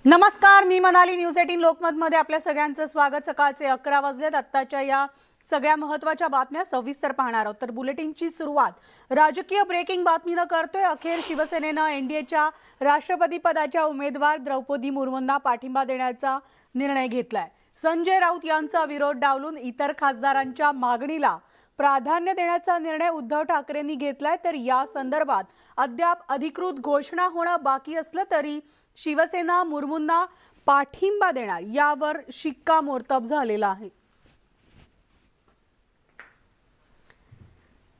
नमस्कार, मी मनाली. न्यूज 18 लोकमतमध्ये आपल्या सगळ्यांचं स्वागत. सकाळचे 11 वाजलेत. आत्ताच्या या सगळ्या महत्त्वाच्या बातम्या सविस्तर पाहणार आहोत. तर बुलेटिनची सुरुवात राजकीय ब्रेकिंग बातमीनं करतोय. अखेर शिवसेनेनं एनडीएच्या राष्ट्रपती पदाच्या उमेदवार द्रौपदी मुर्मूंना पाठिंबा देण्याचा निर्णय घेतलाय. संजय राऊत यांचा विरोध डावलून इतर खासदारांच्या मागणीला प्राधान्य देण्याचा निर्णय उद्धव ठाकरेंनी घेतलाय. तर या संदर्भात अद्याप अधिकृत घोषणा होणं बाकी असलं तरी शिवसेना मुर्मूंना पाठिंबा देणार यावर शिक्कामोर्तब झालेला आहे.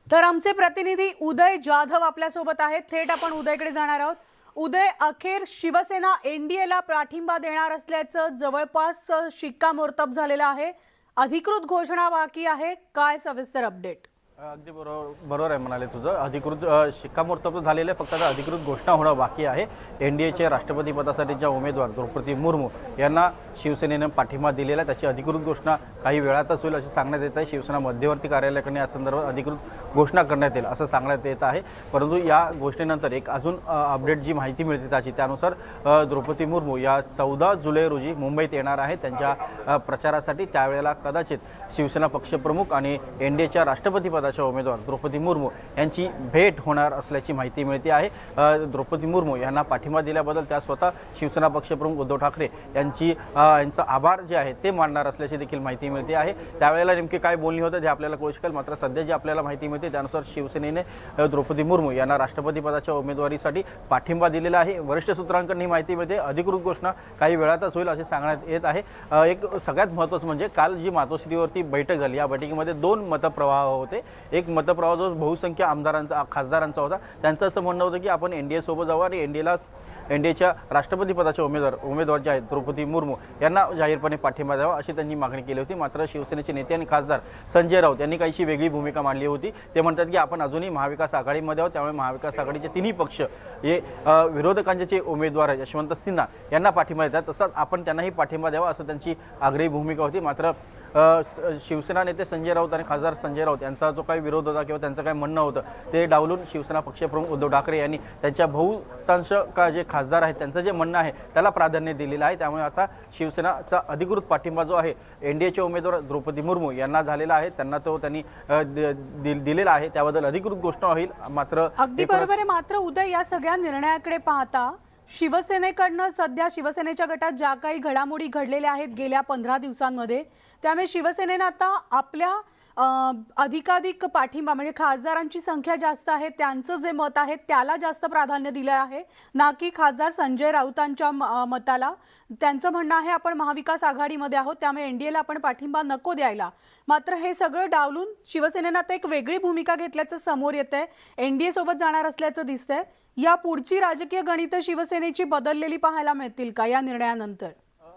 तर आमचे प्रतिनिधी उदय जाधव आपल्या सोबत आहेत. थेट आपण उदयकडे जाणार आहोत. उदय, अखेर शिवसेना एनडीएला पाठिंबा देणार असल्याचं जवळपास शिक्कामोर्तब झालेलं आहे. अधिकृत घोषणा बाकी आहे. काय सविस्तर अपडेट? अगदी बरोबर आहे म्हणाले तुझं. अधिकृत शिक्कामोर्तब झालेलं आहे, फक्त आता अधिकृत घोषणा होणं बाकी आहे. एनडीएचे राष्ट्रपती पदासाठीच्या उमेदवार द्रौपदी मुर्मू यांना शिवसेनेनं पाठिंबा दिलेला आहे. त्याची अधिकृत घोषणा काही वेळातच होईल अशी सांगण्यात येत आहे. शिवसेना मध्यवर्ती कार्यालयाकडे या संदर्भात अधिकृत घोषणा करण्यात येईल असं सांगण्यात येत आहे. परंतु या घोषणेनंतर एक अजून अपडेट जी माहिती मिळते त्यानुसार द्रौपदी मुर्मू या 14 जुलै रोजी मुंबईत येणार आहे त्यांच्या प्रचारासाठी. त्यावेळेला कदाचित शिवसेना पक्षप्रमुख आणि एनडीएच्या राष्ट्रपती पदाच्या उमेदवार द्रौपदी मुर्मू यांची भेट होणार असल्याची माहिती मिळते आहे. द्रौपदी मुर्मू यांना पाठिंबा दिल्याबद्दल त्या स्वतः शिवसेना पक्षप्रमुख उद्धव ठाकरे यांचा आभार जे आहे ते मानणार असल्याची देखील माहिती मिळते आहे. त्यावेळेला नेमके काय बोलणी होतं ते आपल्याला कळू शकेल. मात्र सध्या जी आपल्याला माहिती मिळते त्यानुसार शिवसेनेने द्रौपदी मुर्मू यांना राष्ट्रपती पदाच्या उमेदवारीसाठी पाठिंबा दिलेला आहे. वरिष्ठ सूत्रांकडून ही माहिती मिळते. अधिकृत घोषणा काही वेळातच होईल असे सांगण्यात येत आहे. एक सगळ्यात महत्त्वाचं म्हणजे काल जी मातोश्रीवरती बैठक झाली, या बैठकीमध्ये 2 मतप्रवाह होते. एक मतप्रवाह जो बहुसंख्य खासदारांचा होता. त्यांचं असं म्हणणं होतं की आपण एनडीए सोबत जाऊ आणि एनडीएच्या राष्ट्रपती पदाचे उमेदवार जे आहेत द्रौपदी मुर्मू यांना जाहीरपणे पाठिंबा द्यावा अशी त्यांनी मागणी केली होती. मात्र शिवसेनेचे नेते आणि खासदार संजय राऊत यांनी काहीशी वेगळी भूमिका मांडली होती. ते म्हणतात की आपण अजूनही महाविकास आघाडीमध्ये आहोत, त्यामुळे महाविकास आघाडीचे तिन्ही पक्ष हे विरोधकांचे जे उमेदवार आहेत यशवंत सिन्हा यांना पाठिंबा देतात, तसंच आपण त्यांनाही पाठिंबा द्यावा असं त्यांची आग्रही भूमिका होती. मात्र शिवसेना नेते संजय राऊत आणि खासदार संजय राऊत यांचा जो काही विरोध होता किंवा त्यांचं काय म्हणणं होतं ते डावलून शिवसेना पक्षप्रमुख उद्धव ठाकरे यांनी त्यांच्या बहुतांश जे खासदार आहेत त्यांचं जे म्हणणं आहे त्याला प्राधान्य दिलेलं आहे. त्यामुळे आता शिवसेनाचा अधिकृत पाठिंबा जो आहे एनडीएचे उमेदवार द्रौपदी मुर्मू यांना झालेला आहे. त्यांना तो त्यांनी दिलेला आहे. त्याबद्दल अधिकृत घोषणा होईल. मात्र अगदी बरोबर आहे. मात्र उदय, या सगळ्या निर्णयाकडे पाहता शिवसेनेकडनं सध्या शिवसेनेच्या गटात ज्या काही घडामोडी घडलेल्या आहेत गेल्या 15 दिवसांमध्ये, त्यामुळे शिवसेनेनं आता आपल्या अधिकाधिक पाठिंबा म्हणजे खासदारांची संख्या जास्त आहे त्यांचं जे मत आहे त्याला जास्त प्राधान्य दिलं आहे, ना की खासदार संजय राऊतांच्या मताला. त्यांचं म्हणणं आहे आपण महाविकास आघाडीमध्ये आहोत त्यामुळे एनडीएला आपण पाठिंबा नको द्यायला. मात्र हे सगळं डावलून शिवसेनेनं आता एक वेगळी भूमिका घेतल्याचं समोर येतंय. एनडीए सोबत जाणार असल्याचं दिसतंय. या पुढची राजकीय गणितं शिवसेनेची बदललेली पाहायला मिळतील का या निर्णयानंतर?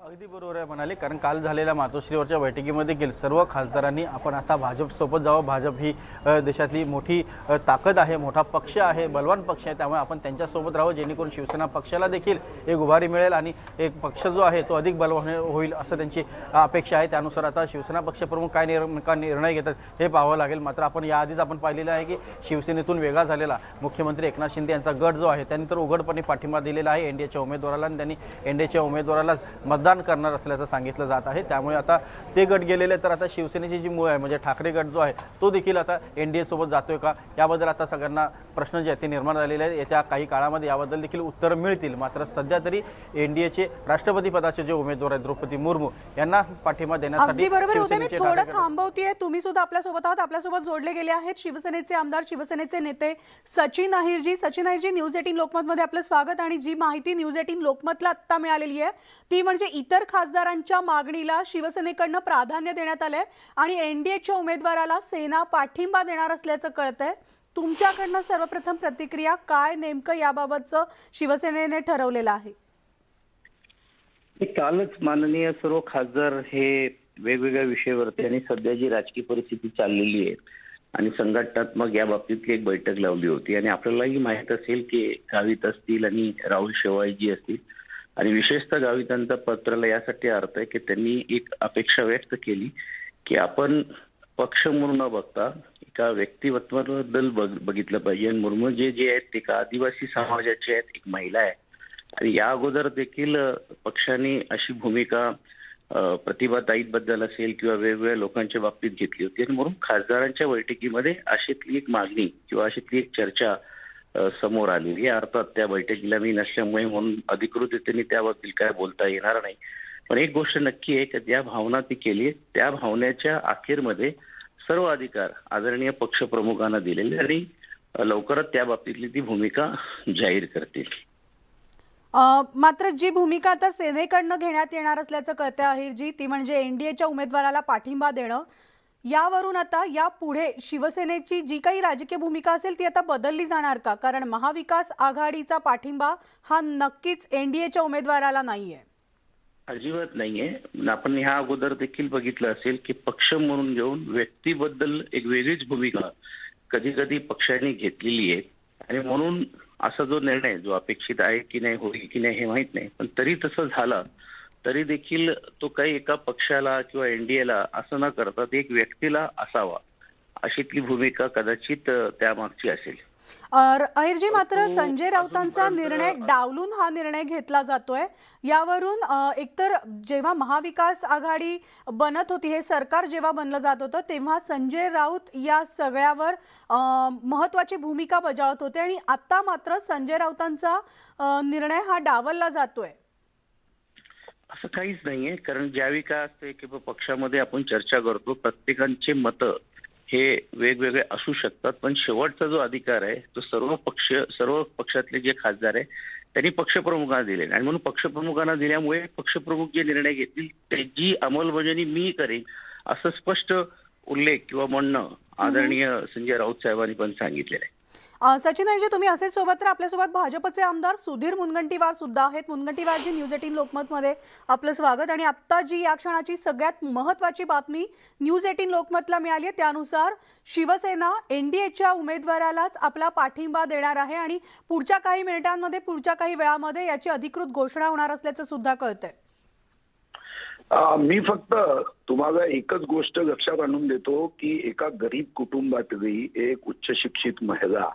अगदी बरोबर आहे म्हणाले. कारण काल झालेल्या मातोश्रीवरच्या बैठकीमध्ये देखील सर्व खासदारांनी आपण आता भाजपसोबत जावं. भाजप ही देशातली मोठी ताकद आहे, मोठा पक्ष आहे, बलवान पक्ष आहे, त्यामुळे आपण त्यांच्यासोबत राहावं जेणेकरून शिवसेना पक्षाला देखील एक उभारी मिळेल आणि एक पक्ष जो आहे तो अधिक बलवान होईल असं त्यांची अपेक्षा आहे. त्यानुसार आता शिवसेना पक्षप्रमुख काय निर्णय घेतात हे पाहावं लागेल. मात्र आपण याआधीच आपण पाहिलेलं आहे की शिवसेनेतून वेगळा झालेला मुख्यमंत्री एकनाथ शिंदे यांचा गट जो आहे त्यांनी तर उघडपणे पाठिंबा दिलेला आहे एनडीएच्या उमेदवाराला आणि त्यांनी एनडीएच्या उमेदवाराला मतदान करणार असल्याचं सांगितलं जात आहे. त्यामुळे आता ते गट गेलेले, तर आता शिवसेनेची जी मूळ आहे म्हणजे ठाकरे गट जो आहे तो देखील आता एनडीए सोबत जातोय का याबद्दल आता सगळ्यांना प्रश्न जे आहेत ते निर्माण झालेले आहेत. येत्या काही काळामध्ये याबद्दल देखील उत्तर मिळतील. मात्र सध्या तरी एनडीएचे राष्ट्रपती पदाचे जे उमेदवार आहेत द्रौपदी मुर्मू यांना पाठिंबा देण्यासाठी अगदी बरोबर होते. मी थोडं थांबवतीये. तुम्ही सुद्धा आपल्यासोबत आहात. आपल्यासोबत जोडले गेले आहेत शिवसेनेचे आमदार, शिवसेनेचे नेते सचिन अहिरजी. सचिन अहिरजी, न्यूज 18 लोकमतमध्ये आपलं स्वागत. आणि जी माहिती न्यूज 18 लोकमतला आत्ता मिळालेली आहे ती म्हणजे इतर खासदारांच्या मागणीला शिवसेनेकडनं प्राधान्य देण्यात आलंय आणि एनडीएच्या उमेदवाराला सेना पाठिंबा देणार असल्याचं कळतंय. तुमच्याकडनं सर्वप्रथम प्रतिक्रिया काय, नेमकं याबाबतचं शिवसेनेने ठरवलेलं आहे? कालच माननीय सर्व खासदार हे वेगवेगळ्या विषयावरती आणि सध्या जी राजकीय परिस्थिती चाललेली आहे आणि संघटनात्मक या बाबतीतली एक बैठक लावली होती. आणि आपल्यालाही माहित असेल की गावित असतील आणि राहुल शेवाळजी असतील आणि विशेषतः गावितांचा पत्राला यासाठी अर्थ आहे की त्यांनी एक अपेक्षा व्यक्त केली की आपण पक्ष म्हणून न बघता एका व्यक्तिमत्वाबद्दल बघितलं पाहिजे. मुर्मू जे आहेत ते एका आदिवासी समाजाचे आहेत, एक महिला आहे आणि या अगोदर देखील पक्षाने अशी भूमिका प्रतिभाताईंबद्दल असेल किंवा वेगवेगळ्या लोकांच्या बाबतीत घेतली होती आणि म्हणून खासदारांच्या बैठकीमध्ये अशीतली एक मागणी किंवा अशीतली एक चर्चा समोर आलेली आहे. अर्थात त्या बैठकीला मी नसल्यामुळे म्हणून अधिकृततेने त्याबद्दल काय बोलता येणार नाही. पण एक गोष्ट नक्की आहे की ज्या भावना ती केली त्या भावनेच्या अखेरमध्ये सर्व अधिकार आदरणीय पक्षप्रमुखांना दिलेले आणि लवकरच त्या बाबतीतली ती भूमिका जाहीर करतील. मात्र जी भूमिका आता सेनेकडनं घेण्यात येणार असल्याचं कळतं अहिरजी, ती म्हणजे एनडीएच्या उमेदवाराला पाठिंबा देणं. यावरून आता यापुढे शिवसेनेची जी काही राजकीय भूमिका असेल ती आता बदलली जाणार का? कारण महाविकास आघाडीचा पाठिंबा हा नक्कीच एनडीएच्या उमेदवाराला नाहीये. अजिबात नाहीये. आपण ह्या अगोदर देखील बघितलं असेल की पक्ष म्हणून घेऊन व्यक्तीबद्दल एक वेगळीच भूमिका कधी कधी पक्षाने घेतलेली आहे आणि म्हणून असा जो निर्णय जो अपेक्षित आहे की नाही, होईल की नाही हे माहित नाही, पण तरी तसं झालं तरी देखील तो काही एका पक्षाला किंवा एनडीएला असं न करता एक व्यक्तीला असावा अशीतली भूमिका कदाचित त्यामागची असेल. अहिरजी, मात्र संजय राऊतांचा निर्णय डावलून हा निर्णय घेतला जातोय. यावरून एकतर जेव्हा महाविकास आघाडी बनत होती, हे सरकार जेव्हा बनलं जात होतं तेव्हा संजय राऊत या सगळ्यावर महत्वाची भूमिका बजावत होते आणि आता मात्र संजय राऊतांचा निर्णय हा डावलला जातोय. असं काहीच नाहीये. कारण ज्यावेळी काय असते की पक्षामध्ये आपण चर्चा करतो, प्रत्येकांचे मतं हे वेगवेगळे असू शकतात, पण शेवटचा जो अधिकार आहे तो सर्व पक्षातले जे खासदार आहे त्यांनी पक्षप्रमुखांना दिले आणि म्हणून पक्षप्रमुखांना दिल्यामुळे पक्षप्रमुख जे निर्णय घेतील त्याची अंमलबजावणी मी करेन असं स्पष्ट उल्लेख किंवा म्हणणं आदरणीय संजय राऊत साहेबांनी पण सांगितलेलं आहे. सचिन अहिरजी, तुम्ही असेच सोबत तर आपल्यासोबत भाजपचे आमदार सुधीर मुनगंटीवार सुद्धा आहेत. मुनगंटीवारजी, न्यूज 18 लोकमतमध्ये आपलं स्वागत. आणि आत्ता जी या क्षणाची सगळ्यात महत्त्वाची बातमी न्यूज 18 लोकमतला मिळाली आहे त्यानुसार शिवसेना एनडीएच्या उमेदवारालाच आपला पाठिंबा देणार आहे आणि पुढच्या काही मिनिटांमध्ये, पुढच्या काही वेळामध्ये याची अधिकृत घोषणा होणार असल्याचं सुद्धा कळतंय. मी फक्त तुम्हाला एकच गोष्ट लक्षात आणून देतो की एका गरीब कुटुंबातली एक उच्च शिक्षित महिला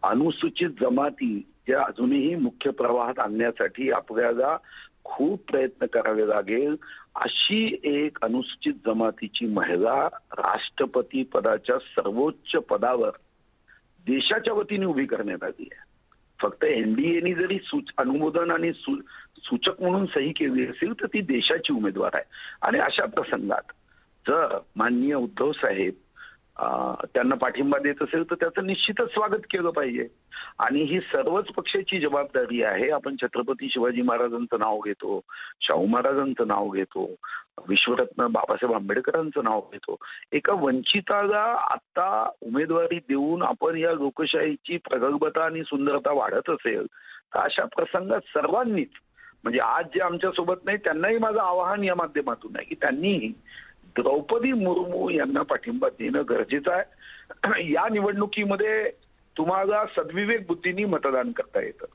अनुसूचित जमाती ज्या अजूनही मुख्य प्रवाहात आणण्यासाठी आपल्याला खूप प्रयत्न करावे लागेल, अशी एक अनुसूचित जमातीची महिला राष्ट्रपती पदाच्या सर्वोच्च पदावर देशाच्या वतीने उभी करण्यात आली आहे. फक्त एनडीएने जरी अनुमोदन आणि सूचक म्हणून सही केली असेल तर ती देशाची उमेदवार आहे. आणि अशा प्रसंगात जर माननीय उद्धव साहेब त्यांना पाठिंबा देत असेल तर त्याचं निश्चितच स्वागत केलं पाहिजे. आणि ही सर्वच पक्षाची जबाबदारी आहे. आपण छत्रपती शिवाजी महाराजांचं नाव घेतो, शाहू महाराजांचं नाव घेतो, विश्वरत्न बाबासाहेब आंबेडकरांचं नाव घेतो. एका वंचिताला आता उमेदवारी देऊन आपण या लोकशाहीची प्रगल्भता आणि सुंदरता वाढत असेल तर अशा प्रसंगात सर्वांनीच, म्हणजे आज जे आमच्या सोबत नाही त्यांनाही माझं आवाहन या माध्यमातून आहे की त्यांनी द्रौपदी मुर्मू यांना पाठिंबा देणं गरजेचं आहे. या निवडणुकीमध्ये तुम्हाला सद्विवेक बुद्धीने मतदान करता येतं.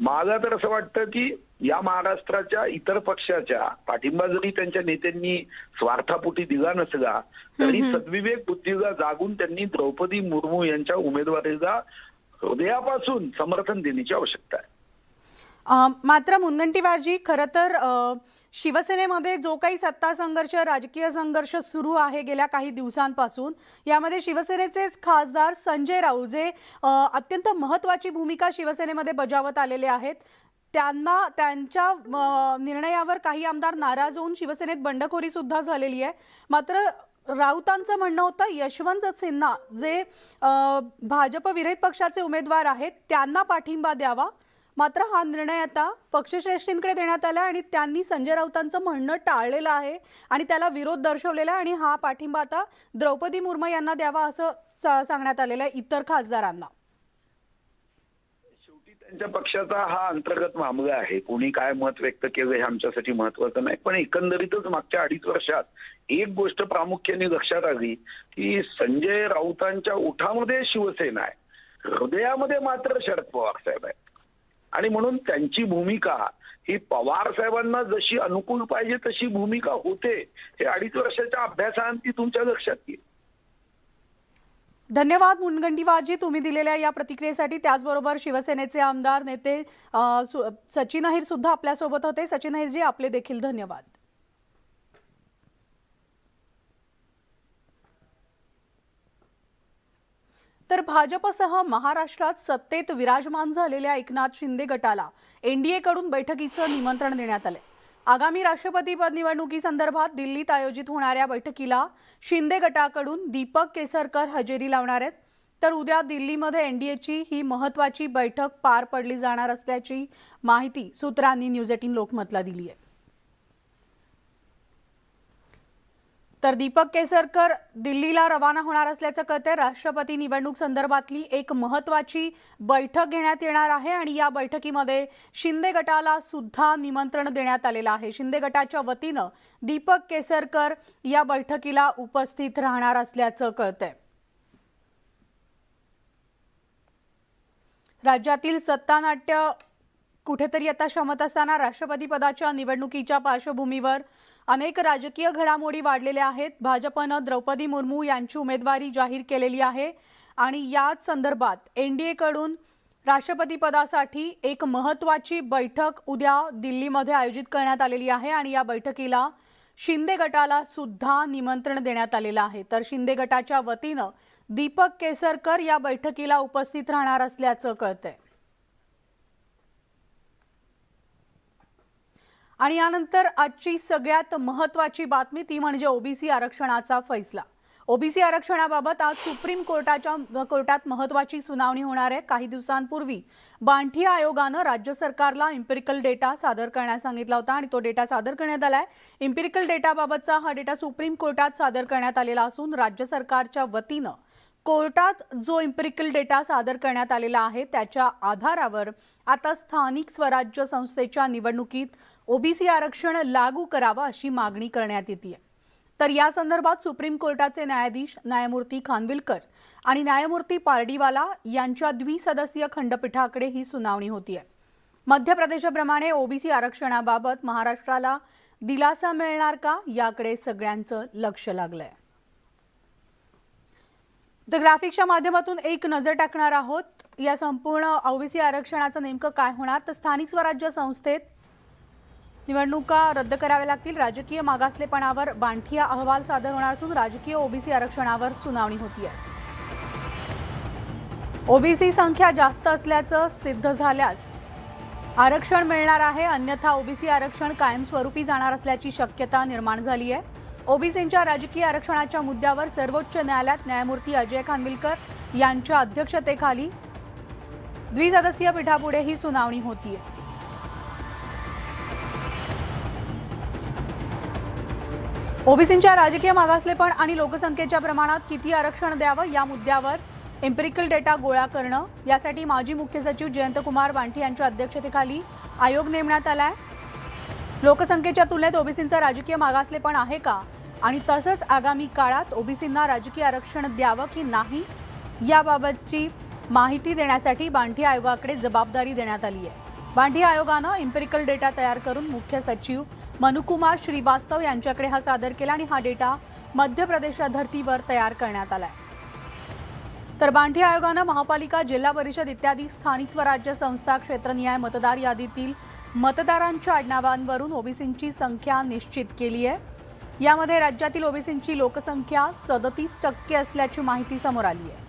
मला तर असं वाटतं की या महाराष्ट्राच्या इतर पक्षाच्या पाठिंबा जरी त्यांच्या नेत्यांनी स्वार्थापोटी दिला नसला तरी सद्विवेक बुद्धीला जागून त्यांनी द्रौपदी मुर्मू यांच्या उमेदवारीला हृदयापासून समर्थन देण्याची आवश्यकता आहे. मात्र मुनगंटीवारजी, खरं तर शिवसेनेमध्ये जो काही सत्ता संघर्ष, राजकीय संघर्ष सुरू आहे गेल्या काही दिवसांपासून, यामध्ये शिवसेनेचेच खासदार संजय राऊत जे अत्यंत महत्त्वाची भूमिका शिवसेनेमध्ये बजावत आलेले आहेत, त्यांना त्यांच्या निर्णयावर काही आमदार नाराज होऊन शिवसेनेत बंडखोरी सुद्धा झालेली आहे. मात्र राऊतांचं म्हणणं होतं यशवंत सिन्हा जे भाजप विरोधी पक्षाचे उमेदवार आहेत त्यांना पाठिंबा द्यावा. मात्र हा निर्णय आता पक्षश्रेष्ठींकडे देण्यात आला आणि त्यांनी संजय राऊतांचं म्हणणं टाळलेलं आहे आणि त्याला विरोध दर्शवलेला आहे आणि हा पाठिंबा आता द्रौपदी मुर्मू यांना द्यावा असं सांगण्यात आलेलं आहे इतर खासदारांना. शेवटी त्यांच्या पक्षाचा हा अंतर्गत मामला आहे. कोणी काय मत व्यक्त केलं हे आमच्यासाठी महत्वाचं नाही. पण एकंदरीतच मागच्या 2.5 वर्षात एक गोष्ट प्रामुख्याने लक्षात आली की संजय राऊतांच्या ओठामध्ये शिवसेना आहे, हृदयामध्ये मात्र शरद पवार साहेब आहेत. आणि म्हणून त्यांची भूमिका ही पवार साहेबांना जशी अनुकूल पाहिजे तशी भूमिका होते हे 2.5 वर्षाच्या अभ्यासाअंती तुमच्या लक्षात येईल. धन्यवाद मुनगंटीवारजी तुम्ही दिलेल्या या प्रतिक्रियेसाठी. त्याचबरोबर शिवसेनेचे आमदार नेते सचिन अहिर सुद्धा आपल्यासोबत होते. सचिन अहिरजी, आपले देखील धन्यवाद. तर भाजपसह महाराष्ट्रात सत्तेत विराजमान झालेल्या एकनाथ शिंदे गटाला एनडीएकडून बैठकीचं निमंत्रण देण्यात आले. आगामी राष्ट्रपतीपद निवडणुकीसंदर्भात दिल्लीत आयोजित होणाऱ्या बैठकीला शिंदे गटाकडून दीपक केसरकर हजेरी लावणार आहेत. तर उद्या दिल्लीमध्ये एनडीएची ही महत्त्वाची बैठक पार पडली जाणार असल्याची माहिती सूत्रांनी न्यूज 18 लोकमतला दिली आहे. तर दीपक केसरकर दिल्लीला रवाना होणार असल्याचं कळतंय. राष्ट्रपती निवडणूक संदर्भातली एक महत्त्वाची बैठक घेण्यात येणार आहे आणि या बैठकीमध्ये शिंदे गटाला सुद्धा निमंत्रण देण्यात आलेलं आहे. शिंदे गटाच्या वतीनं दीपक केसरकर या बैठकीला उपस्थित राहणार असल्याचं कळतंय. राज्यातील सत्तानाट्य कुठेतरी आता शमत असताना राष्ट्रपती पदाच्या निवडणुकीच्या पार्श्वभूमीवर अनेक राजकीय घडामोडी वाढलेल्या आहेत. भाजपनं द्रौपदी मुर्मू यांची उमेदवारी जाहीर केलेली आहे आणि याच संदर्भात एनडीएकडून राष्ट्रपती पदासाठी एक महत्त्वाची बैठक उद्या दिल्लीमध्ये आयोजित करण्यात आलेली आहे आणि या बैठकीला शिंदे गटाला सुद्धा निमंत्रण देण्यात आलेलं आहे. तर शिंदे गटाच्या वतीनं दीपक केसरकर या बैठकीला उपस्थित राहणार असल्याचं कळतंय. आणि यानंतर आजची सगळ्यात महत्त्वाची बातमी ती म्हणजे ओबीसी आरक्षणाचा फैसला. ओबीसी आरक्षणाबाबत आज सुप्रीम कोर्टात महत्त्वाची सुनावणी होणार आहे. काही दिवसांपूर्वी बांठी आयोगानं राज्य सरकारला इम्पिरिकल डेटा सादर करण्यास सांगितला होता आणि तो डेटा सादर करण्यात आलाय. इम्पिरिकल डेटाबाबतचा हा डेटा सुप्रीम कोर्टात सादर करण्यात आलेला असून राज्य सरकारच्या वतीनं कोर्टात जो इम्पिरिकल डेटा सादर करण्यात आलेला आहे त्याच्या आधारावर आता स्थानिक स्वराज्य संस्थेच्या निवडणुकीत ओबीसी आरक्षण लागू करावं अशी मागणी करण्यात येते. तर या संदर्भात सुप्रीम कोर्टाचे न्यायाधीश न्यायमूर्ती खानविलकर आणि न्यायमूर्ती पारडीवाला यांच्या द्विसदस्यीय खंडपीठाकडे ही सुनावणी होतीये. मध्य प्रदेशाप्रमाणे ओबीसी आरक्षणाबाबत महाराष्ट्राला दिलासा मिळणार का याकडे सगळ्यांचं लक्ष लागलंय. द ग्राफिक्सच्या माध्यमातून एक नजर टाकणार आहोत. या संपूर्ण ओबीसी आरक्षणाचं नेमकं काय होणार. तर स्थानिक स्वराज्य संस्थेत निवडणुका रद्द कराव्या लागतील. राजकीय मागासलेपणावर बांठिया अहवाल सादर होणार असून राजकीय ओबीसी आरक्षणावर सुनावणी होतीये. ओबीसी संख्या जास्त असल्याचं सिद्ध झाल्यास आरक्षण मिळणार आहे, अन्यथा ओबीसी आरक्षण कायमस्वरूपी जाणार असल्याची शक्यता निर्माण झाली आहे. ओबीसींच्या राजकीय आरक्षणाच्या मुद्द्यावर सर्वोच्च न्यायालयात न्यायमूर्ती अजय खानविलकर यांच्या अध्यक्षतेखाली द्विसदस्यीय पीठापुढे ही सुनावणी होतीये. ओबीसींच्या राजकीय मागासलेपण आणि लोकसंख्येच्या प्रमाणात किती आरक्षण द्यावं या मुद्द्यावर एम्पिरिकल डेटा गोळा करणं यासाठी माजी मुख्य सचिव जयंतकुमार बांठी यांच्या अध्यक्षतेखाली आयोग नेमण्यात आलाय. लोकसंख्येच्या तुलनेत ओबीसींचा राजकीय मागासलेपण आहे का आणि तसंच आगामी काळात ओबीसींना राजकीय आरक्षण द्यावं की नाही याबाबतची माहिती देण्यासाठी बांठी आयोगाकडे जबाबदारी देण्यात आली आहे. बांठी आयोगानं एम्पिरिकल डेटा तयार करून मुख्य सचिव मनुकुमार श्रीवास्तव यांच्याकडे हा सादर केला आणि हा डेटा मध्य प्रदेशच्या धर्तीवर तयार करण्यात आलाय. तर बांठी आयोगानं महापालिका, जिल्हा परिषद इत्यादी स्थानिक स्वराज्य संस्था क्षेत्रनिहाय मतदार यादीतील मतदारांच्या आडनावांवरून ओबीसींची संख्या निश्चित केली आहे. यामध्ये राज्यातील ओबीसींची लोकसंख्या 37% असल्याची माहिती समोर आली आहे.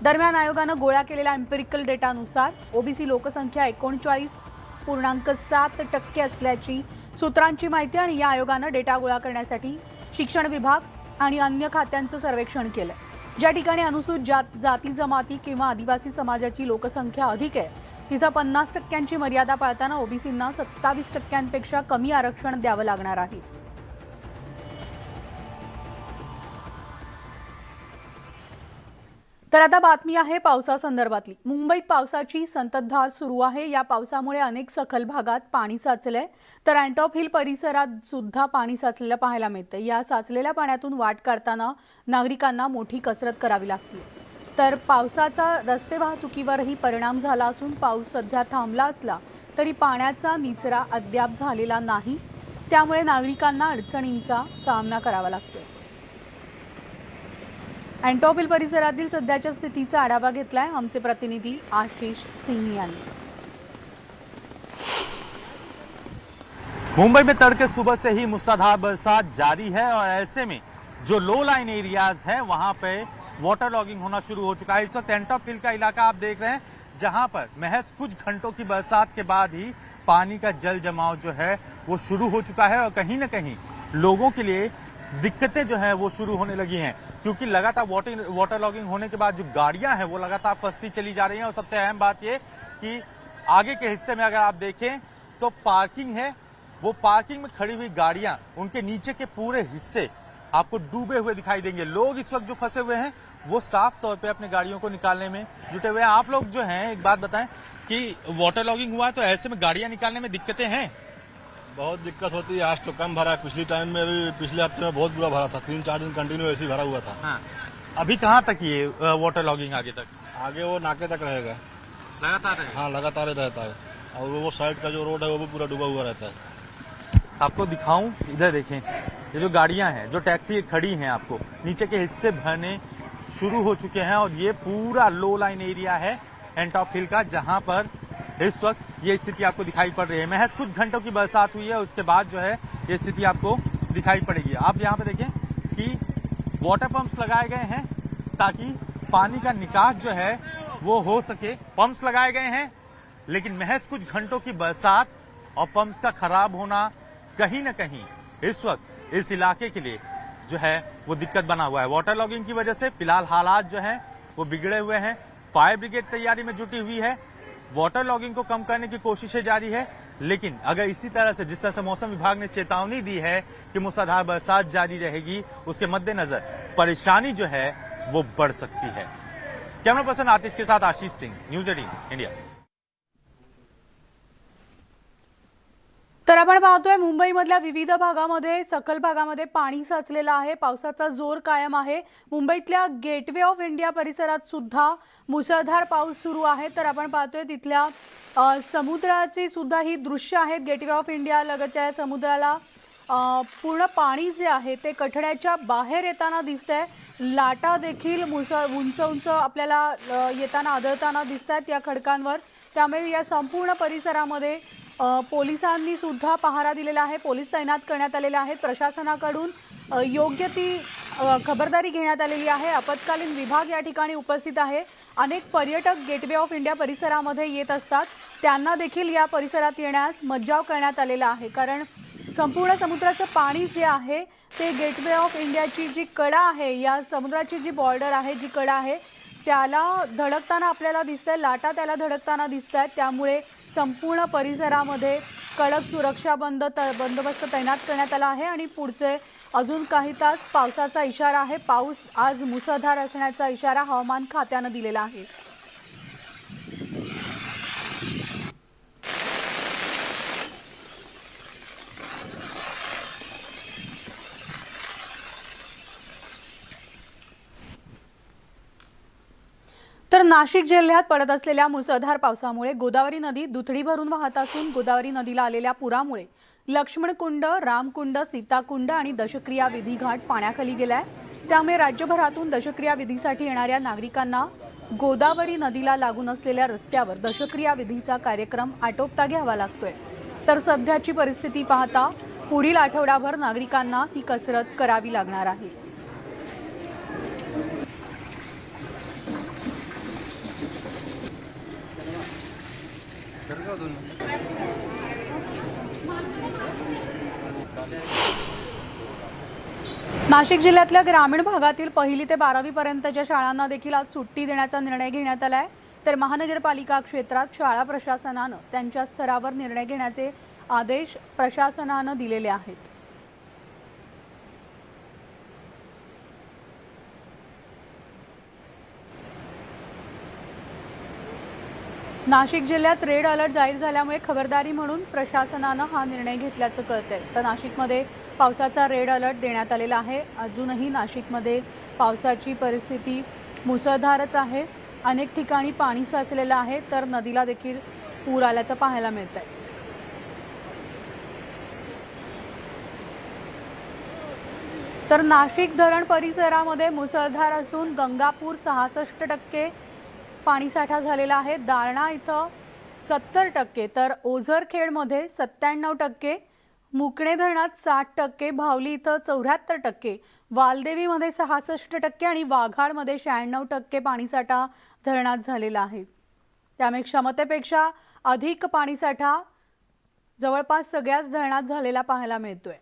दरम्यान आयोगानं गोळा केलेल्या एम्पिरिकल डेटानुसार ओबीसी लोकसंख्या 39.7% असल्याची सूत्रांची माहिती आणि या आयोगानं डेटा गोळा करण्यासाठी शिक्षण विभाग आणि अन्य खात्यांचं सर्वेक्षण केलं. ज्या ठिकाणी अनुसूचित जाती जमाती किंवा आदिवासी समाजाची लोकसंख्या अधिक आहे तिथं 50% मर्यादा पाळताना ओबीसींना 27% कमी आरक्षण द्यावं लागणार आहे. तर आता बातमी आहे पावसासंदर्भातली. मुंबईत पावसाची संततधार सुरू आहे. या पावसामुळे अनेक सखल भागात पाणी साचलंय. तर अँटॉप हिल परिसरात सुद्धा पाणी साचलेलं पाहायला मिळतं. या साचलेल्या पाण्यातून वाट काढताना नागरिकांना मोठी कसरत करावी लागते. तर पावसाचा रस्ते वाहतुकीवरही परिणाम झाला असून पाऊस सध्या थांबला असला तरी पाण्याचा निचरा अद्याप झालेला नाही. त्यामुळे नागरिकांना अडचणींचा सामना करावा लागतोय. अँटॉप परिसरातील सध्याच्या स्थितीचा आढावा घेतलाय आमचे प्रतिनिधी आशिष सिंह यांनी। मुंबई में तड़के सुबह से ही मूसलाधार बरसात जारी है और ऐसे में जो लो लाइन एरियाज है वहां पे वाटर लॉगिंग होना शुरू हो चुका है। इस वक्त एंटॉप हिल का इलाका आप देख रहे हैं, जहां पर महज कुछ घंटों की बरसात के बाद ही पानी का जल जमाव जो है वो शुरू हो चुका है और कहीं ना कहीं लोगों के लिए दिक्कतें जो है वो शुरू होने लगी हैं, क्योंकि लगातार वाटर लॉगिंग होने के बाद जो गाड़ियां हैं वो लगातार फंसती चली जा रही हैं। और सबसे अहम बात ये कि आगे के हिस्से में अगर आप देखें तो पार्किंग है, वो पार्किंग में खड़ी हुई गाड़ियां, उनके नीचे के पूरे हिस्से आपको डूबे हुए दिखाई देंगे। लोग इस वक्त जो फंसे हुए हैं वो साफ तौर पे अपने गाड़ियों को निकालने में जुटे हुए हैं। आप लोग जो हैं एक बात बताएं कि वाटर लॉगिंग हुआ है तो ऐसे में गाड़ियां निकालने में दिक्कतें हैं? बहुत दिक्कत होती है। आज तो कम भरा है, पिछली टाइम में भी पिछले हफ्ते में बहुत बुरा भरा था, 3-4 दिन कंटिन्यू ऐसे ही भरा हुआ था। हाँ। अभी कहाँ तक ये वाटर लॉगिंग आगे तक? आगे वो नाके तक रहेगा। लगातार है? हाँ, लगातार ही रहता है। और वो साइड का जो रोड है वो भी पूरा डूबा हुआ रहता है। आपको दिखाऊं, इधर देखें, ये जो गाड़ियां हैं, जो टैक्सी खड़ी हैं, आपको नीचे के हिस्से भरने शुरू हो चुके हैं और ये पूरा लो लाइन एरिया है एंटॉप हिल का, जहां पर इस वक्त ये स्थिति आपको दिखाई पड़ रही है। महज कुछ घंटों की बरसात हुई है, उसके बाद जो है ये स्थिति आपको दिखाई पड़ेगी। आप यहाँ पे देखें कि वाटर पंप्स लगाए गए हैं ताकि पानी का निकास जो है वो हो सके। पंप्स लगाए गए हैं, लेकिन महज कुछ घंटों की बरसात और पंप्स का खराब होना कहीं ना कहीं इस वक्त इस इलाके के लिए जो है वो दिक्कत बना हुआ है। वाटर लॉगिंग की वजह से फिलहाल हालात जो हैं वो बिगड़े हुए हैं। फायर ब्रिगेड तैयारी में जुटी हुई है, वाटर लॉगिंग को कम करने की कोशिशें जारी है, लेकिन अगर इसी तरह से जिस तरह से मौसम विभाग ने चेतावनी दी है कि मूसलाधार बरसात जारी रहेगी, उसके मद्देनजर परेशानी जो है वो बढ़ सकती है। कैमरा पर्सन आतिश के साथ आशीष सिंह, न्यूज 18 इंडिया। तर आपण पाहतोय मुंबईमधल्या विविध भागामध्ये, सखल भागामध्ये पाणी साचलेलं आहे। पावसाचा जोर कायम आहे। मुंबईतल्या गेटवे ऑफ इंडिया परिसरात सुद्धा मुसळधार पाऊस सुरू आहे। तर आपण पाहतोय तिथल्या समुद्राची सुद्धा ही दृश्य आहेत। गेटवे ऑफ इंडिया लगतच्या समुद्राला पूर्ण पाणी जे आहे ते कठड्याच्या बाहेर येताना दिसतंय। लाटा देखील उंच उंच आपल्याला येताना आढळताना दिसतात या खडकांवर। त्यामुळे या संपूर्ण परिसरामध्ये पोलिसांनी सुद्धा पहारा दिलेला आहे। पोलीस तैनात करण्यात आलेले आहेत। प्रशासनाकडून योग्य ती खबरदारी घेण्यात आलेली आहे। आपत्कालीन विभाग या ठिकाणी उपस्थित आहे। अनेक पर्यटक गेटवे ऑफ इंडिया परिसरामध्ये येत असतात, त्यांना देखील या परिसरात येण्यास मज्जाव करण्यात आलेला आहे। कारण संपूर्ण समुद्राचं पाणी जे आहे ते गेटवे ऑफ इंडियाची जी कडा आहे, या समुद्राची जी बॉर्डर आहे, जी कडा आहे त्याला धडकताना आपल्याला दिसतंय। लाटा त्याला धडकताना दिसतात। त्यामुळे संपूर्ण परिसरामध्ये कडक सुरक्षा बंदोबस्त तैनात करण्यात आला आहे आणि पुढचे अजून काही तास पावसाचा इशारा आहे। पाऊस आज मुसळधार असण्याचा इशारा हवामान खात्याने दिलेला आहे। तर नाशिक जिल्ह्यात पडत असलेल्या मुसळधार पावसामुळे गोदावरी नदी दुथडी भरून वाहत असून गोदावरी नदीला आलेल्या पुरामुळे लक्ष्मणकुंड, रामकुंड, सीताकुंड आणि दशक्रिया विधी घाट पाण्याखाली गेलाय। त्यामुळे राज्यभरातून दशक्रिया विधीसाठी येणाऱ्या नागरिकांना गोदावरी नदीला लागून असलेल्या रस्त्यावर दशक्रिया विधीचा कार्यक्रम आटोपता घ्यावा लागतोय। तर सध्याची परिस्थिती पाहता पुढील आठवडाभर नागरिकांना ही कसरत करावी लागणार आहे। नाशिक जिल्ह्यातल्या ग्रामीण भागातील 1ली ते 12वी पर्यंतच्या शाळांना देखील आज सुट्टी देण्याचा निर्णय घेण्यात आला आहे। तर महानगरपालिका क्षेत्रात शाळा प्रशासनाने त्यांच्या स्तरावर निर्णय घेण्याचे आदेश प्रशासनाने दिलेले आहेत। नाशिक जिल्ह्यात रेड अलर्ट जाहीर झाल्यामुळे खबरदारी म्हणून प्रशासनाने हा निर्णय घेतल्याचं कळतंय। तर नाशिकमध्ये पावसाचा रेड अलर्ट देण्यात आलेला आहे। अजूनही नाशिकमध्ये पावसाची परिस्थिती मुसळधारच आहे। अनेक ठिकाणी पाणी साचलेलं आहे, तर नदीला देखील पूर आल्याचं पाहायला मिळतंय। तर नाशिक धरण परिसरामध्ये मुसळधार असून गंगापूर 66% पाणीसाठा झालेला आहे, दारणा इथं 70%, तर ओझरखेडमध्ये 97%, मुकणे धरणात 60%, भावली इथं 74%, वालदेवीमध्ये 66% आणि वाघाडमध्ये 96% पाणीसाठा धरणात झालेला आहे। त्यामुळे क्षमतेपेक्षा अधिक पाणीसाठा जवळपास सगळ्याच धरणात झालेला पाहायला मिळतोय।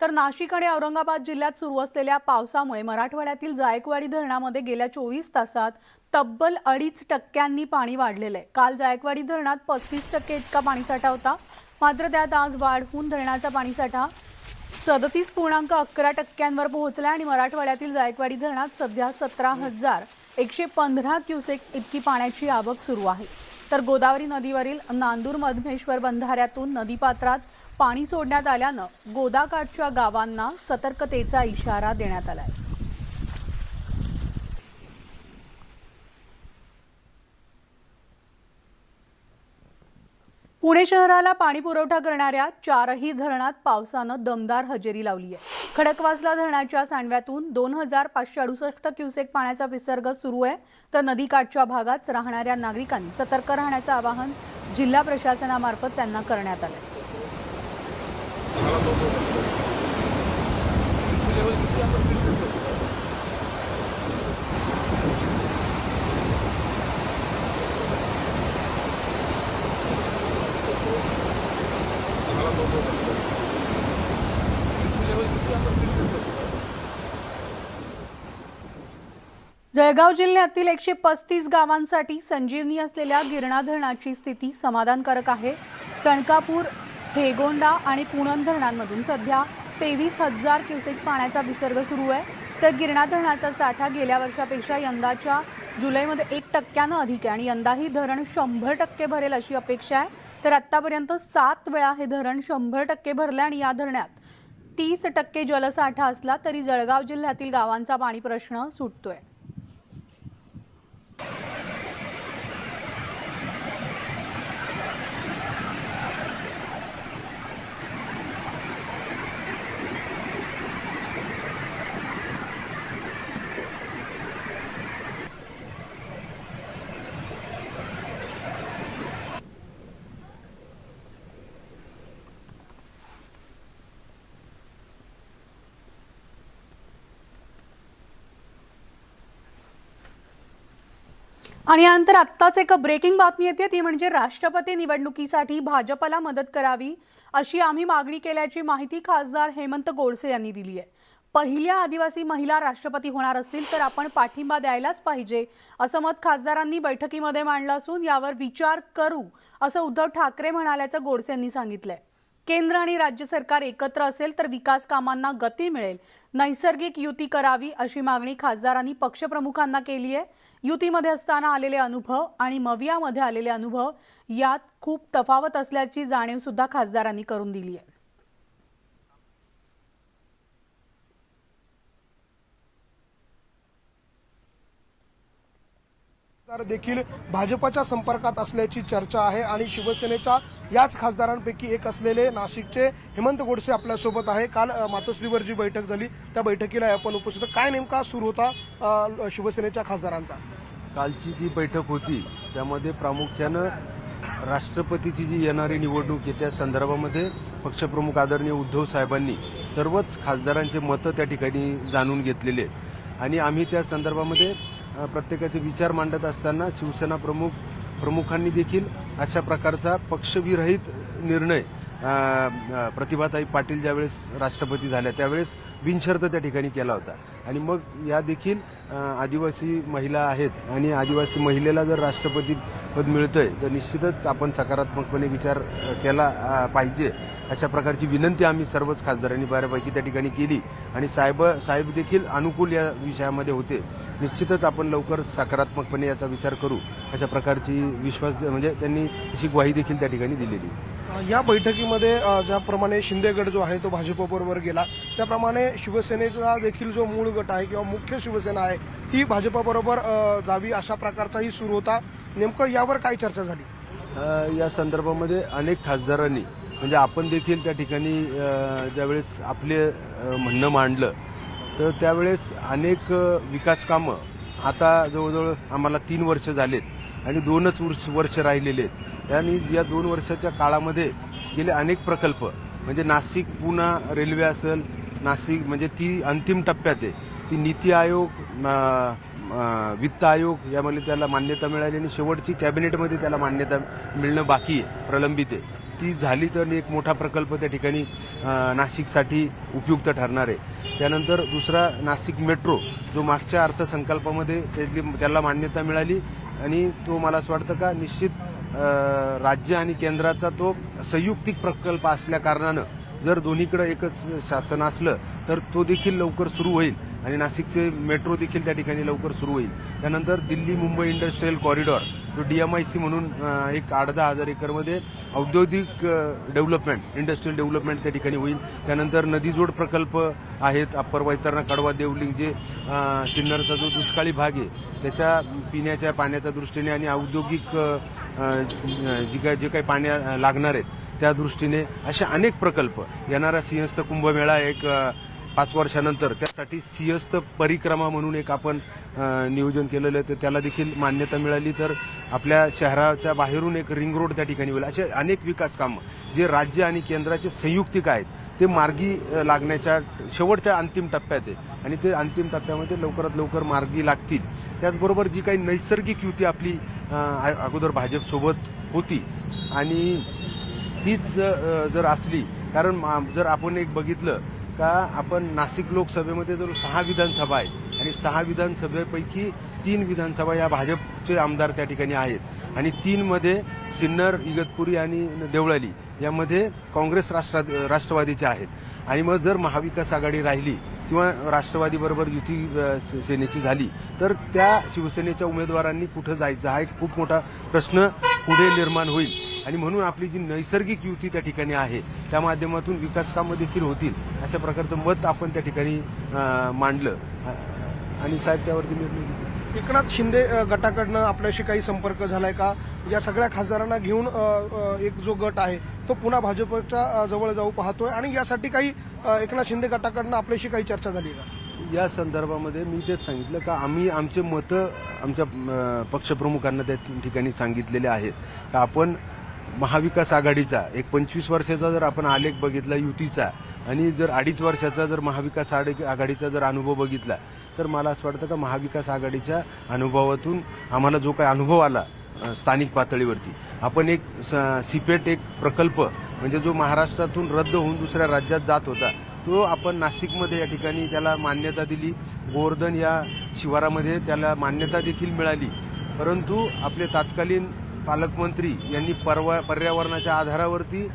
तर नाशिक आणि औरंगाबाद जिल्ह्यात सुरू असलेल्या पावसामुळे मराठवाड्यातील जायकवाडी धरणामध्ये गेल्या 24 तासात तब्बल 2.5% पाणी वाढलेलं आहे। काल जायकवाडी धरणात 35% इतका पाणीसाठा होता, मात्र त्यात आज वाढ होऊन धरणाचा पाणीसाठा 37.11% पोहोचला आणि मराठवाड्यातील जायकवाडी धरणात सध्या 17,115 क्युसेक्स इतकी पाण्याची आवक सुरू आहे। तर गोदावरी नदीवरील नांदूर मधमेश्वर बंधाऱ्यातून नदीपात्रात पाणी सोडण्यात आल्यानं गोदाकाठच्या गावांना सतर्कतेचा इशारा देण्यात आलाय। पुणे शहराला पाणी पुरवठा करणाऱ्या 4ही धरणात पावसानं दमदार हजेरी लावली आहे। खडकवासला धरणाच्या सांडव्यातून 2,568 क्युसेक पाण्याचा विसर्ग सुरू आहे, तर नदीकाठच्या भागात राहणाऱ्या नागरिकांनी सतर्क राहण्याचं आवाहन जिल्हा प्रशासनामार्फत त्यांना करण्यात आलंय। जळगाव जिल्ह्यातील 135 गावांसाठी संजीवनी असलेल्या गिरणा धरणाची स्थिती समाधानकारक आहे। कणकापूर, हेगोंडा आणि पुणन धरणांमधून सध्या 23,000 क्युसेक्स पाण्याचा विसर्ग सुरू आहे, तर गिरणा धरणाचा साठा गेल्या वर्षापेक्षा यंदाच्या जुलैमध्ये 1% अधिक आहे आणि यंदाही धरण 100% भरेल अशी अपेक्षा आहे। तर आतापर्यंत 7 वेळा हे धरण 100% भरले आणि या धरणात 30% जलसाठा असला तरी जळगाव जिल्ह्यातील गावांचा पाणी प्रश्न सुटतोय। आणि यानंतर आत्ताच एक ब्रेकिंग बातमी येते, ती म्हणजे राष्ट्रपती निवडणुकीसाठी भाजपला मदत करावी अशी आम्ही मागणी केल्याची माहिती खासदार हेमंत गोडसे यांनी दिली आहे। पहिल्या आदिवासी महिला राष्ट्रपती होणार असतील तर आपण पाठिंबा द्यायलाच पाहिजे असं मत खासदारांनी बैठकीमध्ये मांडलं असून यावर विचार करू असं उद्धव ठाकरे म्हणाल्याचं गोडसे यांनी सांगितलंय। केंद्र आणि राज्य सरकार एकत्र असेल तर विकास कामांना गती मिळेल, नैसर्गिक युती करावी अशी मागणी खासदारांनी पक्षप्रमुखांना केली आहे। युतीमध्ये असताना आलेले अनुभव आणि मवियामध्ये आलेले अनुभव यात खूप तफावत असल्याची जाणीव सुद्धा खासदारांनी करून दिली आहे। देखील भाजपच्या संपर्कात असल्याची चर्चा आहे आणि शिवसेनेच्या याच खासदारांपैकी एक असलेले नाशिकचे हेमंत गोडसे आपल्यासोबत आहे। काल मातोश्रीवर जी बैठक झाली त्या बैठकीला आपण उपस्थित, काय नेमका सूर होता शिवसेनेच्या खासदारांचा? कालची जी बैठक होती त्यामध्ये प्रामुख्यानं राष्ट्रपतीची जी येणारी निवडणूक आहे त्या संदर्भामध्ये पक्षप्रमुख आदरणीय उद्धव साहेबांनी सर्वच खासदारांचे मतं त्या ठिकाणी जाणून घेतलेले आणि आम्ही त्या संदर्भामध्ये प्रत्येकाचे विचार मांडत असताना शिवसेना प्रमुखांनी देखील अशा प्रकारचा पक्षविरहित निर्णय प्रतिभाताई पाटील ज्यावेळेस राष्ट्रपती झाल्या त्यावेळेस बिनशर्त त्या ठिकाणी केला होता आणि मग या देखील आदिवासी महिला आहेत आणि आदिवासी महिलेला जर राष्ट्रपती पद मिळतंय तर निश्चितच आपण सकारात्मकपणे विचार केला पाहिजे अशा प्रकारची विनंती आम्ही सर्वच खासदारांनी बऱ्यापैकी त्या ठिकाणी केली आणि साहेब देखील अनुकूल या विषयामध्ये होते। निश्चितच आपण लवकर सकारात्मकपणे याचा विचार करू अशा प्रकारची विश्वास म्हणजे त्यांनी अशी ग्वाही देखील त्या ठिकाणी दिलेली। या बैठकीमध्ये ज्याप्रमाणे शिंदे गट जो आहे तो भाजपबरोबर गेला त्याप्रमाणे शिवसेनेचा देखील जो मूळ गट आहे किंवा मुख्य शिवसेना आहे ती भाजपबरोबर जावी अशा प्रकारचाही सूर होता। नेमकं यावर काय चर्चा झाली? या संदर्भामध्ये अनेक खासदारांनी म्हणजे आपण देखील त्या ठिकाणी ज्यावेळेस आपले म्हणणं मांडलं तर त्यावेळेस अनेक विकास कामं आता जवळजवळ आम्हाला 3 वर्ष झालेत आणि 2च वर्ष राहिलेले आहेत आणि या 2 वर्षाच्या काळामध्ये गेले अनेक प्रकल्प म्हणजे नाशिक पुणा रेल्वे असेल नाशिक म्हणजे ती अंतिम टप्प्यात आहे ती नीती आयोग वित्त आयोग यामध्ये त्याला मान्यता मिळाली आणि शेवटची कॅबिनेटमध्ये त्याला मान्यता मिळणं बाकी आहे प्रलंबित आहे ती झाली तर एक मोठा प्रकल्प त्या ठिकाणी नाशिकसाठी उपयुक्त ठरणार आहे त्यानंतर दुसरा नाशिक मेट्रो जो मागच्या अर्थसंकल्पामध्ये त्याला मान्यता मिळाली आणि तो मला असं वाटतं का निश्चित राज्य आणि केंद्राचा तो संयुक्तिक प्रकल्प असल्या कारणानं जर दोन्हीकडे एकच शासन असलं तर तो देखील लवकर सुरू होईल आणि नाशिकचे मेट्रो देखील त्या ठिकाणी लवकर सुरू होईल त्यानंतर दिल्ली मुंबई इंडस्ट्रियल कॉरिडॉर जो DMIC म्हणून एक 8-10 एकरमध्ये औद्योगिक डेव्हलपमेंट इंडस्ट्रियल डेव्हलपमेंट त्या ठिकाणी होईल त्यानंतर नदीजोड प्रकल्प आहेत अप्पर वैतरणा कडवा देवलिंग जे सिन्नरचा जो दुष्काळी भाग आहे त्याच्या पिण्याच्या पाण्याच्या दृष्टीने आणि औद्योगिक जे काही पाण्या लागणार आहेत त्या दृष्टीने असे अनेक प्रकल्प येणारा सिंहस्थ कुंभमेळा एक 5 वर्षानंतर त्यासाठी सिंहस्थ परिक्रमा म्हणून एक आपण नियोजन केलेलं आहे तर त्याला देखील मान्यता मिळाली तर आपल्या शहराच्या बाहेरून एक रिंग रोड त्या ठिकाणी होईल असे अनेक विकास कामं जे राज्य आणि केंद्राचे संयुक्तिक आहेत ते मार्गी लागण्याच्या शेवटच्या अंतिम टप्प्यात आहे आणि ते अंतिम टप्प्यामध्ये लवकरात लवकर मार्गी लागतील त्याचबरोबर जी काही नैसर्गिक युती आपली अगोदर भाजपसोबत होती आणि तीच जर असली कारण जर आपण एक बघितलं का आपण नाशिक लोकसभेमध्ये जर 6 विधानसभा आहेत आणि 6 विधानसभेपैकी 3 विधानसभा या भाजपचे आमदार त्या ठिकाणी आहेत आणि 3 मध्ये सिन्नर इगतपुरी आणि देवळाली यामध्ये काँग्रेस राष्ट्रवादीचे आहेत आणि मग जर महाविकास आघाडी राहिली किंवा राष्ट्रवादीबरोबर युती सेनेची झाली तर त्या शिवसेनेच्या उमेदवारांनी कुठं जायचं हा एक खूप मोठा प्रश्न पुढे निर्माण होईल आणि म्हणून आपली जी नैसर्गिक युती त्या ठिकाणी आहे त्या माध्यमातून विकास कामं देखील होतील अशा प्रकारचं मत आपण त्या ठिकाणी मांडलं आणि साहेब त्यावरती निर्णय घेतला एकनाथ शिंदे गटाकडनं आपल्याशी काही संपर्क झालाय का या सगळ्या खासदारांना घेऊन एक जो गट आहे तो पुन्हा भाजपच्या जवळ जाऊ पाहतोय आणि यासाठी काही एकनाथ शिंदे गटाकडनं आपल्याशी काही चर्चा झाली का या संदर्भामध्ये मी तेच सांगितलं का आम्ही आमचे मतं आमच्या पक्षप्रमुखांना त्या ठिकाणी सांगितलेले आहेत का आपण महाविकास आघाडीचा एक 25 वर्षाचा जर आपण आलेख बघितला युतीचा आणि जर 2.5 वर्षाचा जर महाविकास आघाडीचा जर अनुभव बघितला तर मला असं वाटतं का महाविकास आघाडीच्या अनुभवातून आम्हाला जो काही अनुभव आला स्थानिक पातळीवरती आपण एक सिपेट एक प्रकल्प म्हणजे जो महाराष्ट्रातून रद्द होऊन दुसऱ्या राज्यात जात होता तो आपण नाशिकमध्ये या ठिकाणी त्याला मान्यता दिली गोवर्धन या शिवारामध्ये त्याला मान्यता देखील मिळाली परंतु आपले तत्कालीन पालकमंत्री यांनी पर्यावरणाच्या आधारावरती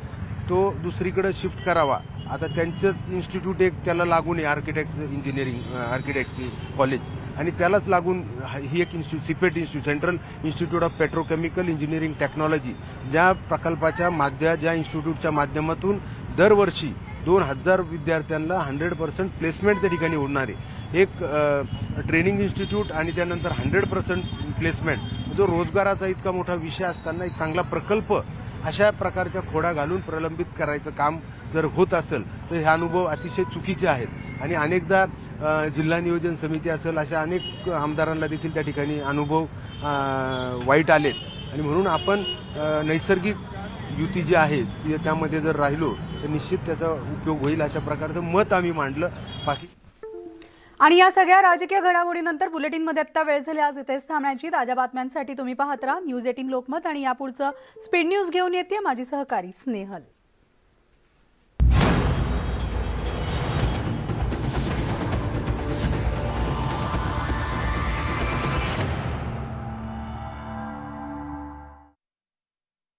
तो दुसरीकडे शिफ्ट करावा आता त्यांचंच इन्स्टिट्यूट एक त्याला लागून आहे आर्किटेक्ट कॉलेज आणि त्यालाच लागून ही एक CIPET central institute of petrochemical engineering technology ज्या प्रकल्पाच्या ज्या इन्स्टिट्यूटच्या माध्यमातून दरवर्षी 2000 विद्यार्थ्यांना 100% प्लेसमेंट त्या ठिकाणी होणार आहे एक ट्रेनिंग इन्स्टिट्यूट आणि त्यानंतर 100% प्लेसमेंट जो रोजगाराचा इतका मोठा विषय असताना एक चांगला प्रकल्प अशा प्रकारच्या खोडा घालून प्रलंबित करायचं काम जर होत असेल तर हे अनुभव अतिशय चुकीचे आहेत आणि अनेकदा जिल्हा नियोजन समिती असेल अशा अनेक आमदारांना देखील त्या ठिकाणी अनुभव वाईट आलेत आणि म्हणून आपण नैसर्गिक युती जी आहे त्यामध्ये जर राहिलो तर निश्चित त्याचा उपयोग होईल अशा प्रकारचं मत आम्ही मांडलं बाकी आणि या सगळ्या राजकीय घडामोडीनंतर बुलेटिनमध्ये आता वेळ झाली आज इथेच थांबण्याची ताज्या बातम्यांसाठी तुम्ही पाहत राहा न्यूज 18 लोकमत आणि यापुढचं स्पीड न्यूज घेऊन येते माझी सहकारी स्नेहल